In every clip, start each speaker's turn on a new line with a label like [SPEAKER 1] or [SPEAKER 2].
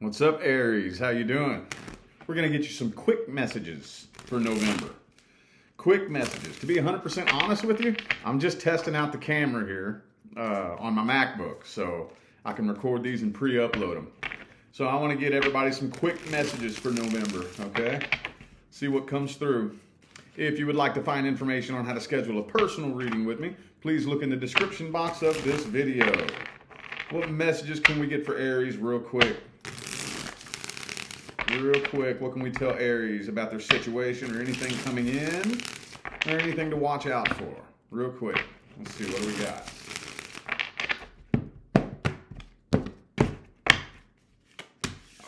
[SPEAKER 1] What's up, Aries? How you doing? We're going to get you some quick messages for November. Quick messages. To be 100% honest with you, I'm just testing out the camera here on my MacBook, so I can record these and pre-upload them. So I want to get everybody some quick messages for November, okay? See what comes through. If you would like to find information on how to schedule a personal reading with me, please look in the description box of this video. What messages can we get for Aries real quick? Real quick, what can we tell Aries about their situation or anything coming in or anything to watch out for? Real quick. Let's see, what do we got?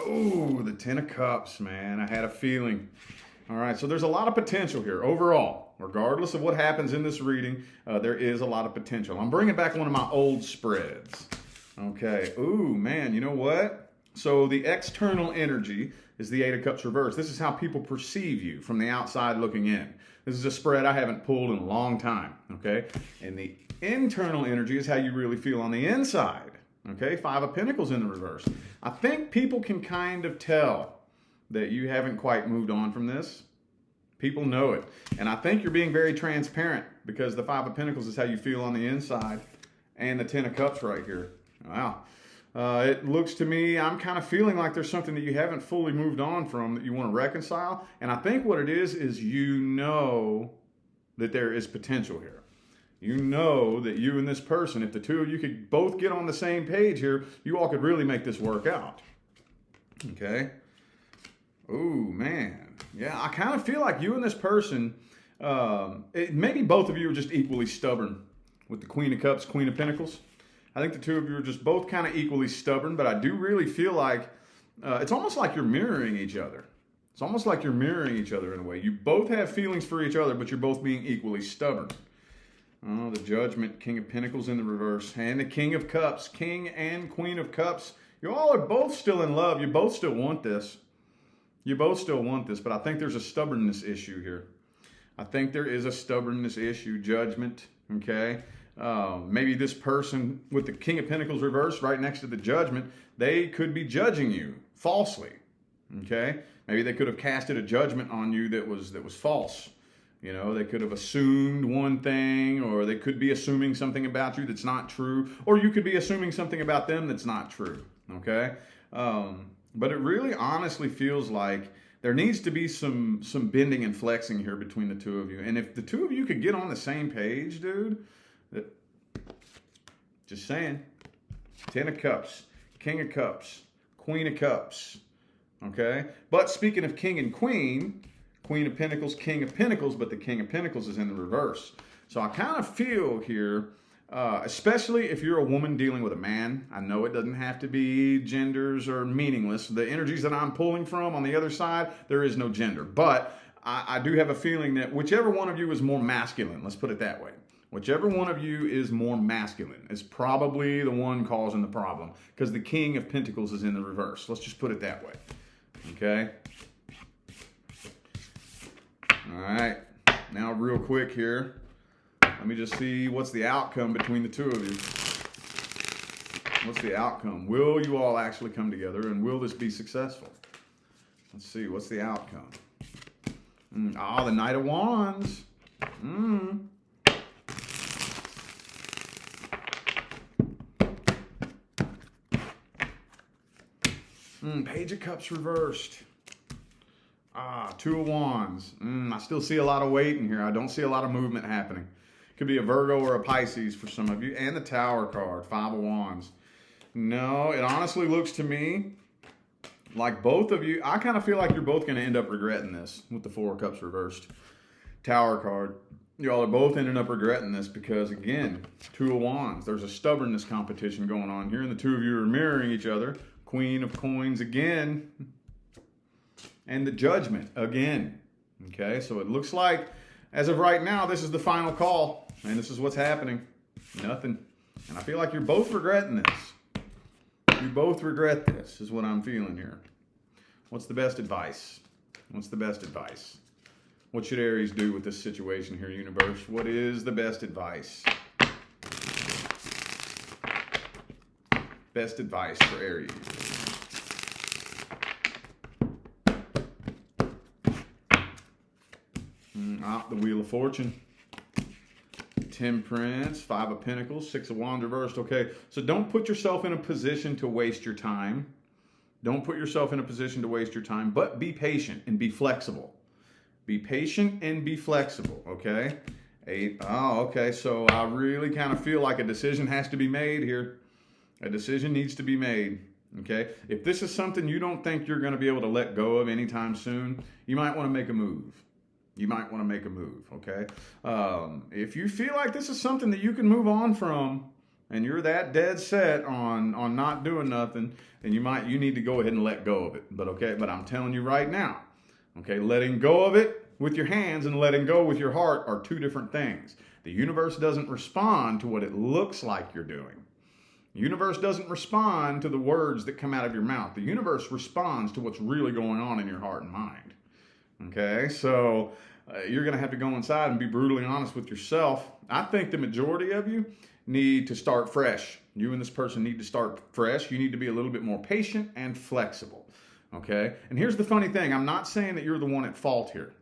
[SPEAKER 1] Oh, the Ten of Cups, man. I had a feeling. All right, so there's a lot of potential here overall. Regardless of what happens in this reading, there is a lot of potential. I'm bringing back one of my old spreads. Okay. Ooh, man, you know what? So the external energy is the Eight of Cups reversed. This is how people perceive you from the outside looking in. This is a spread I haven't pulled in a long time, okay? And the internal energy is how you really feel on the inside, okay? Five of Pentacles in the reverse. I think people can kind of tell that you haven't quite moved on from this. People know it. And I think you're being very transparent because the Five of Pentacles is how you feel on the inside and the Ten of Cups right here. Wow. It looks to me, I'm kind of feeling like there's something that you haven't fully moved on from that you want to reconcile. And I think what it is you know that there is potential here. You know that you and this person, if the two of you could both get on the same page here, you all could really make this work out. Okay? Ooh, man. Yeah, I kind of feel like you and this person, maybe both of you are just equally stubborn with the Queen of Cups, Queen of Pentacles. I think the two of you are just both kind of equally stubborn, but I do really feel like it's almost like you're mirroring each other. It's almost like you're mirroring each other in a way. You both have feelings for each other, but you're both being equally stubborn. Oh, the Judgment, King of Pentacles in the reverse, and the King of Cups, King and Queen of Cups. You all are both still in love. You both still want this. You both still want this, but I think there's a stubbornness issue here. I think there is a stubbornness issue, Judgment, okay? Maybe this person with the King of Pentacles reversed right next to the Judgment, they could be judging you falsely, okay? Maybe they could have casted a judgment on you that was false. You know, they could have assumed one thing, or they could be assuming something about you that's not true, or you could be assuming something about them that's not true, okay? But it really honestly feels like there needs to be some bending and flexing here between the two of you. And if the two of you could get on the same page, dude, just saying. Ten of Cups, King of Cups, Queen of Cups, okay? But speaking of King and Queen, Queen of Pentacles, King of Pentacles, but the King of Pentacles is in the reverse. So I kind of feel here, especially if you're a woman dealing with a man, I know it doesn't have to be genders or meaningless. The energies that I'm pulling from on the other side, there is no gender. But I do have a feeling that whichever one of you is more masculine, let's put it that way. Whichever one of you is more masculine is probably the one causing the problem because the King of Pentacles is in the reverse. Let's just put it that way. Okay? All right. Now real quick here. Let me just see what's the outcome between the two of you. What's the outcome? Will you all actually come together and will this be successful? Let's see. What's the outcome? The Knight of Wands. Page of Cups reversed. Two of Wands. I still see a lot of weight in here. I don't see a lot of movement happening. Could be a Virgo or a Pisces for some of you. And the Tower card, Five of Wands. No, it honestly looks to me like both of you, I kind of feel like you're both going to end up regretting this with the Four of Cups reversed. Tower card. Y'all are both ending up regretting this because, again, Two of Wands. There's a stubbornness competition going on here, and the two of you are mirroring each other. Queen of Coins again. And the Judgment again. Okay, so it looks like, as of right now, this is the final call. And this is what's happening. Nothing. And I feel like you're both regretting this. You both regret this, is what I'm feeling here. What's the best advice? What's the best advice? What should Aries do with this situation here, universe? What is the best advice? Best advice for Aries. The Wheel of Fortune. Temperance, Five of Pentacles, Six of Wands reversed. Okay, so don't put yourself in a position to waste your time. Don't put yourself in a position to waste your time, but be patient and be flexible. Be patient and be flexible, okay? 8. Oh, okay, so I really kind of feel like a decision has to be made here. A decision needs to be made, okay? If this is something you don't think you're going to be able to let go of anytime soon, you might want to make a move. You might want to make a move, okay? If you feel like this is something that you can move on from, and you're that dead set on not doing nothing, then you need to go ahead and let go of it. But I'm telling you right now, okay, letting go of it with your hands and letting go with your heart are two different things. The universe doesn't respond to what it looks like you're doing. The universe doesn't respond to the words that come out of your mouth. The universe responds to what's really going on in your heart and mind. Okay, so you're going to have to go inside and be brutally honest with yourself. I think the majority of you need to start fresh. You and this person need to start fresh. You need to be a little bit more patient and flexible. Okay, and here's the funny thing. I'm not saying that you're the one at fault here.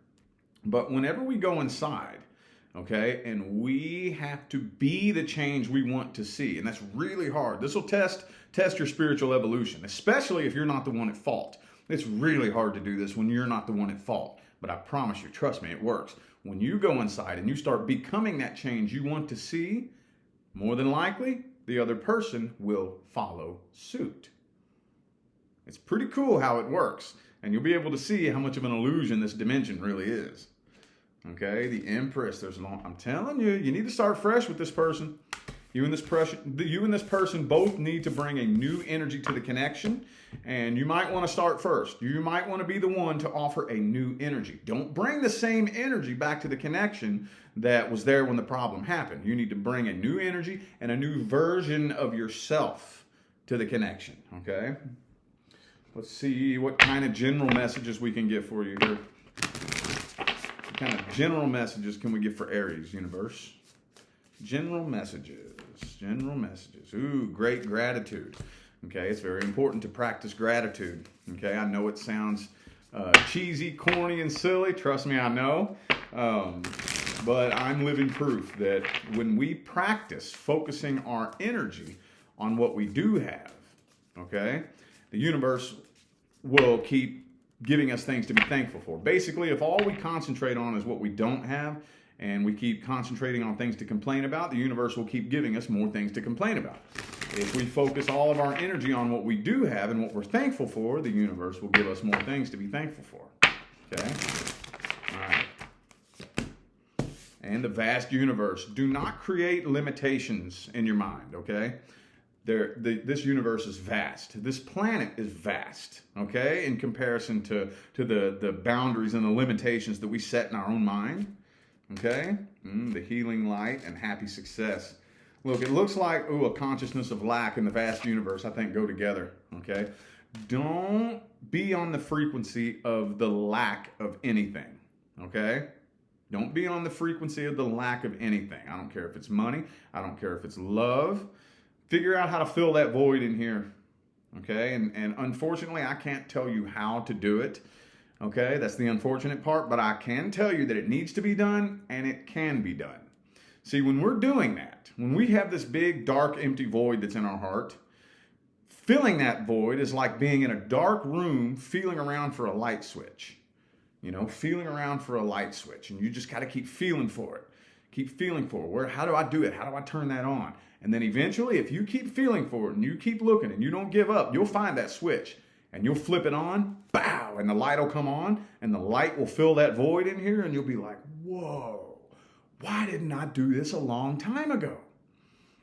[SPEAKER 1] But whenever we go inside, okay, and we have to be the change we want to see, and that's really hard. This will test your spiritual evolution, especially if you're not the one at fault. It's really hard to do this when you're not the one at fault. But I promise you, trust me, it works. When you go inside and you start becoming that change you want to see, more than likely, the other person will follow suit. It's pretty cool how it works. And you'll be able to see how much of an illusion this dimension really is. Okay, the Empress. I'm telling you, you need to start fresh with this person. You and this person both need to bring a new energy to the connection, and you might want to start first. You might want to be the one to offer a new energy. Don't bring the same energy back to the connection that was there when the problem happened. You need to bring a new energy and a new version of yourself to the connection. Okay. Let's see what kind of general messages we can get for you here. What kind of general messages can we get for Aries, universe? General messages. General messages. Ooh, great gratitude. Okay, it's very important to practice gratitude. Okay, I know it sounds cheesy, corny, and silly. Trust me, I know. But I'm living proof that when we practice focusing our energy on what we do have, okay, the universe will keep giving us things to be thankful for. Basically, if all we concentrate on is what we don't have, and we keep concentrating on things to complain about, the universe will keep giving us more things to complain about. If we focus all of our energy on what we do have and what we're thankful for, the universe will give us more things to be thankful for. Okay? All right. And the vast universe. Do not create limitations in your mind, okay? This universe is vast. This planet is vast, okay, in comparison to the boundaries and the limitations that we set in our own mind. Okay, the healing light and happy success. Look, it looks like, a consciousness of lack in the vast universe, I think, go together. Okay, don't be on the frequency of the lack of anything. Okay, don't be on the frequency of the lack of anything. I don't care if it's money. I don't care if it's love. Figure out how to fill that void in here. Okay, and unfortunately, I can't tell you how to do it. Okay, that's the unfortunate part, but I can tell you that it needs to be done, and it can be done. See, when we're doing that, when we have this big, dark, empty void that's in our heart, filling that void is like being in a dark room, feeling around for a light switch. You know, feeling around for a light switch, and you just got to keep feeling for it. Keep feeling for it. How do I do it? How do I turn that on? And then eventually, if you keep feeling for it, and you keep looking, and you don't give up, you'll find that switch. And you'll flip it on, bow, and the light will come on, and the light will fill that void in here, and you'll be like, whoa, why didn't I do this a long time ago?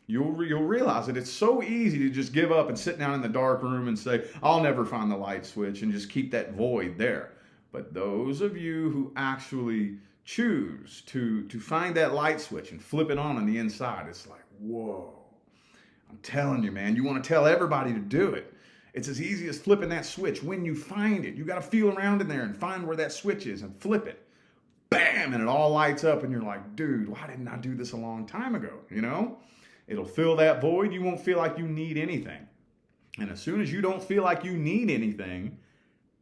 [SPEAKER 1] You'll realize that it's so easy to just give up and sit down in the dark room and say, I'll never find the light switch, and just keep that void there. But those of you who actually choose to find that light switch and flip it on the inside, it's like, whoa. I'm telling you, man, you want to tell everybody to do it. It's as easy as flipping that switch. When you find it, you got to feel around in there and find where that switch is and flip it. Bam! And it all lights up and you're like, dude, why didn't I do this a long time ago? You know? It'll fill that void. You won't feel like you need anything. And as soon as you don't feel like you need anything,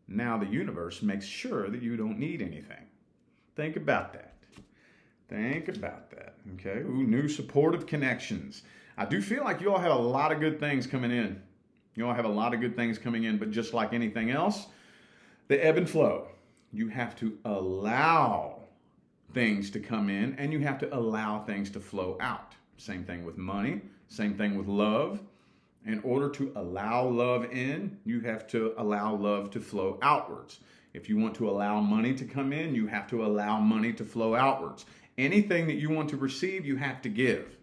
[SPEAKER 1] now the universe makes sure that you don't need anything. Think about that. Think about that. Okay. Ooh, new supportive connections. I do feel like you all have a lot of good things coming in. You all have a lot of good things coming in, but just like anything else, the ebb and flow. You have to allow things to come in and you have to allow things to flow out. Same thing with money, same thing with love. In order to allow love in, you have to allow love to flow outwards. If you want to allow money to come in, you have to allow money to flow outwards. Anything that you want to receive, you have to give.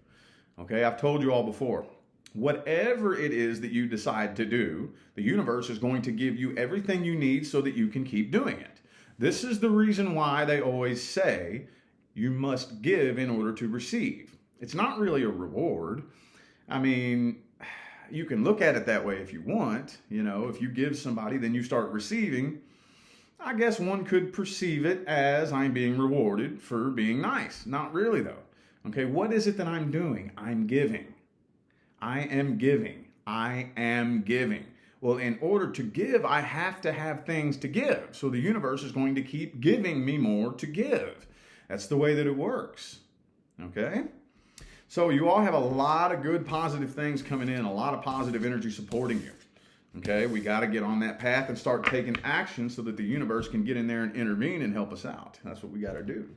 [SPEAKER 1] Okay, I've told you all before. Whatever it is that you decide to do, the universe is going to give you everything you need so that you can keep doing it. This is the reason why they always say you must give in order to receive. It's not really a reward. I mean, you can look at it that way if you want. You know, if you give somebody, then you start receiving. I guess one could perceive it as I'm being rewarded for being nice. Not really, though. Okay, what is it that I'm doing? I'm giving. I am giving. I am giving. Well, in order to give, I have to have things to give. So the universe is going to keep giving me more to give. That's the way that it works. Okay? So you all have a lot of good positive things coming in, a lot of positive energy supporting you. Okay? We got to get on that path and start taking action so that the universe can get in there and intervene and help us out. That's what we got to do.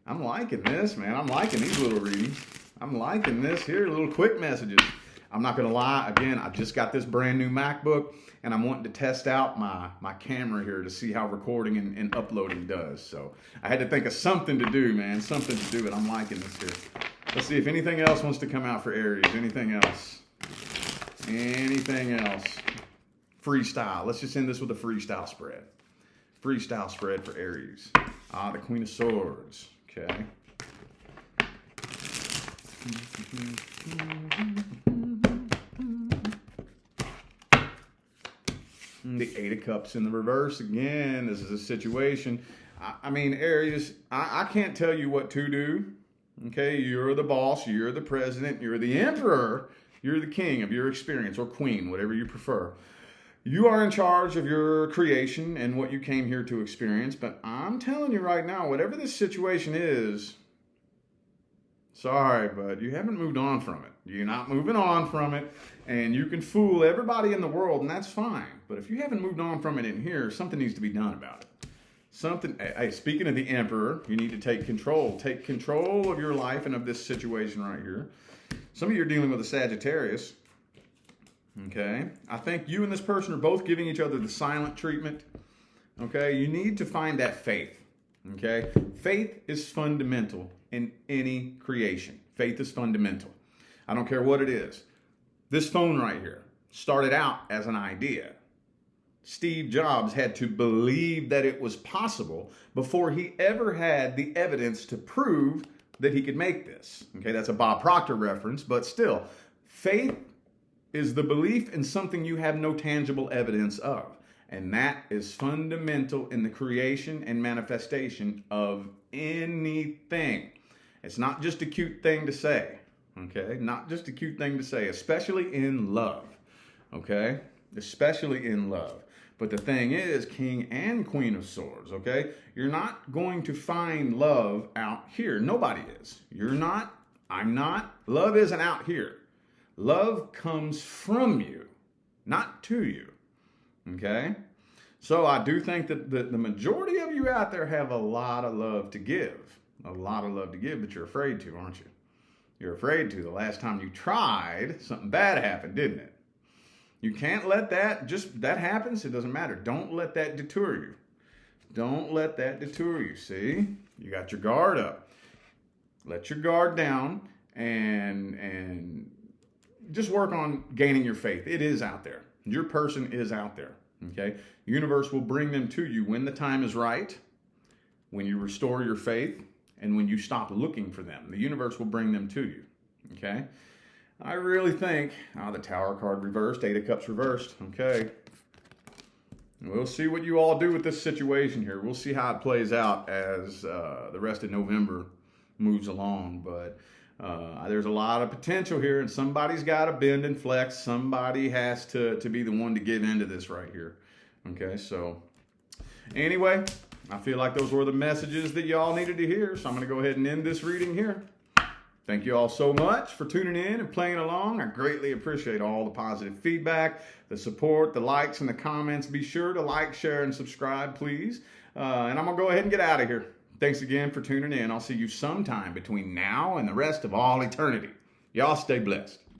[SPEAKER 1] I'm liking this, man. I'm liking these little readings. I'm liking this here, little quick messages. I'm not going to lie. Again, I just got this brand new MacBook, and I'm wanting to test out my camera here to see how recording and uploading does. So I had to think of something to do, man. Something to do, and I'm liking this here. Let's see if anything else wants to come out for Aries. Anything else? Anything else? Freestyle. Let's just end this with a freestyle spread. Freestyle spread for Aries. The Queen of Swords. Okay. The Eight of Cups in the reverse again. This is a situation. I mean, Aries, I can't tell you what to do. Okay, you're the boss, you're the president, you're the emperor, you're the king of your experience, or queen, whatever you prefer. You are in charge of your creation and what you came here to experience, but I'm telling you right now, whatever this situation is, sorry, but you haven't moved on from it. You're not moving on from it, and you can fool everybody in the world, and that's fine. But if you haven't moved on from it in here, something needs to be done about it. Hey, speaking of the emperor, you need to take control. Take control of your life and of this situation right here. Some of you are dealing with a Sagittarius. Okay? I think you and this person are both giving each other the silent treatment. Okay? You need to find that faith. Okay? Faith is fundamental in any creation. Faith is fundamental. I don't care what it is. This phone right here started out as an idea. Steve Jobs had to believe that it was possible before he ever had the evidence to prove that he could make this. Okay, that's a Bob Proctor reference, but still, faith is the belief in something you have no tangible evidence of. And that is fundamental in the creation and manifestation of anything. It's not just a cute thing to say, okay? Not just a cute thing to say, especially in love, okay? Especially in love. But the thing is, King and Queen of Swords, okay? You're not going to find love out here. Nobody is. You're not. I'm not. Love isn't out here. Love comes from you, not to you, okay? So I do think that the majority of you out there have a lot of love to give. A lot of love to give, but you're afraid to, aren't you? You're afraid to. The last time you tried, something bad happened, didn't it? You can't let that, that happens, it doesn't matter. Don't let that deter you. Don't let that deter you, see? You got your guard up. Let your guard down and just work on gaining your faith. It is out there. Your person is out there, okay? The universe will bring them to you when the time is right, when you restore your faith, and when you stop looking for them. The universe will bring them to you, okay? I really think, the Tower card reversed, Eight of Cups reversed, okay. We'll see what you all do with this situation here. We'll see how it plays out as the rest of November moves along, but there's a lot of potential here, and somebody's got to bend and flex. Somebody has to be the one to give into this right here, okay. So anyway, I feel like those were the messages that y'all needed to hear, so I'm going to go ahead and end this reading here. Thank you all so much for tuning in and playing along. I greatly appreciate all the positive feedback, the support, the likes, and the comments. Be sure to like, share, and subscribe, please. And I'm going to go ahead and get out of here. Thanks again for tuning in. I'll see you sometime between now and the rest of all eternity. Y'all stay blessed.